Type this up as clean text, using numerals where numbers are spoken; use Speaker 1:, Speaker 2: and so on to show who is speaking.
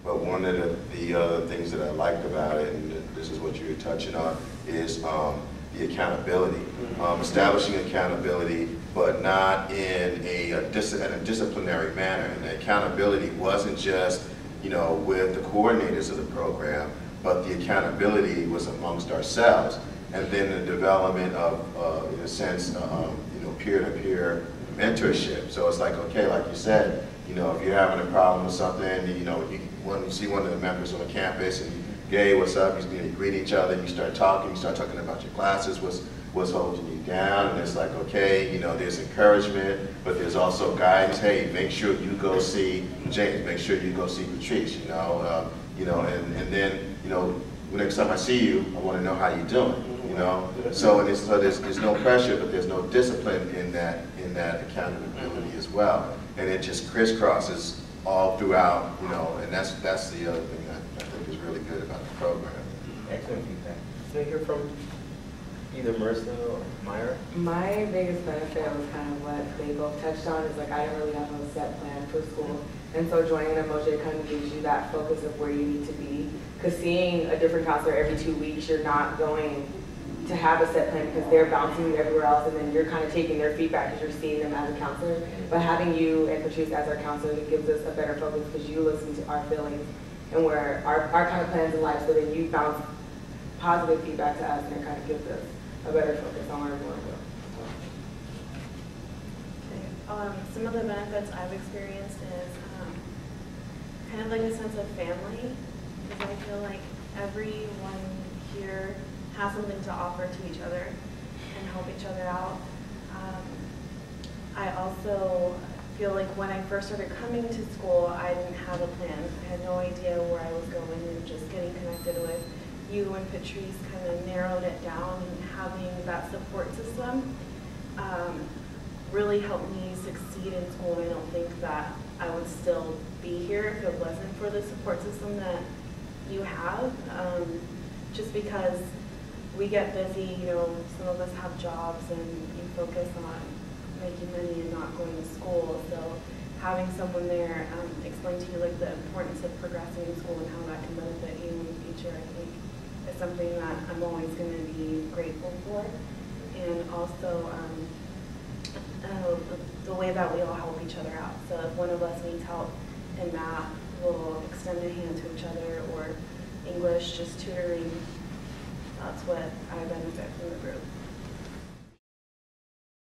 Speaker 1: But one of the things that I liked about it, and this is what you were touching on, is the accountability. Establishing accountability, but not in a disciplinary manner. And the accountability wasn't just, you know, with the coordinators of the program, but the accountability was amongst ourselves. And then the development of, in a sense, you know, peer-to-peer mentorship. So it's like, okay, like you said, you know, if you're having a problem with something, you know, when you see one of the members on the campus and hey, what's up? You greet each other, you start talking about your classes, what's holding you down, and it's like, okay, you know, there's encouragement, but there's also guidance. Hey, make sure you go see James, make sure you go see Patrice, you know, and then, you know, next time I see you, I want to know how you're doing, you know. So there's no pressure, but there's no discipline in that accountability as well, and it just crisscrosses all throughout, you know, and that's the other thing that I think is really good about the program.
Speaker 2: Excellent feedback. Can I hear from either Marissa or Myra?
Speaker 3: My biggest benefit was kind of what they both touched on, is like I didn't really have a set plan for school. And so joining an MOJ kind of gives you that focus of where you need to be. Because seeing a different counselor every 2 weeks, you're not going to have a set plan because they're bouncing you everywhere else, and then you're kind of taking their feedback because you're seeing them as a counselor. But having you and Patrice as our counselor, it gives us a better focus because you listen to our feelings and where our kind of plans in life, so that you bounce positive feedback to us, and it kind of gives us a better focus on where we want to go.
Speaker 4: Some of the benefits I've experienced is kind of like a sense of family, because I feel like everyone here has something to offer to each other and help each other out. I also feel like when I first started coming to school, I didn't have a plan. I had no idea where I was going, and just getting connected with you and Patrice kind of narrowed it down, and having that support system really helped me succeed in school. And I don't think that I would still be here if it wasn't for the support system that you have. Just because we get busy, you know, some of us have jobs and you focus on making money and not going to school. So having someone there explain to you like the importance of progressing in school and how that can benefit you in the future, I think is something that I'm always going to be grateful for. And also the way that we all help each other out. So if one of us needs help in math, we'll extend a hand to each other, or English, just tutoring. That's what I benefit from the group.